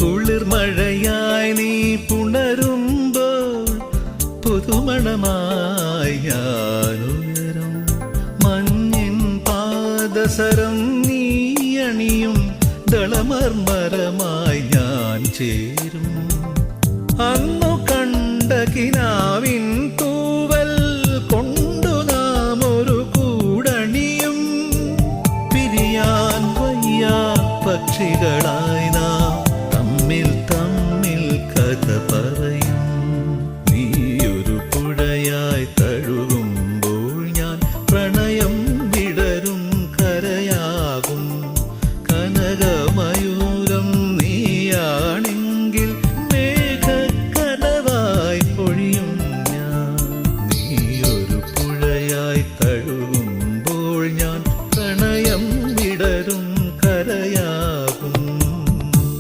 കുളിർമഴയായി നീ പുണരുമ്പോൾ പുതുമണമായി ഞാനുയരും. മഞ്ഞിൻ പാദസരം നീ അണിയും ദളമർമരമായി ഞാൻ ചേരും. അന്നു കണ്ട കിനാ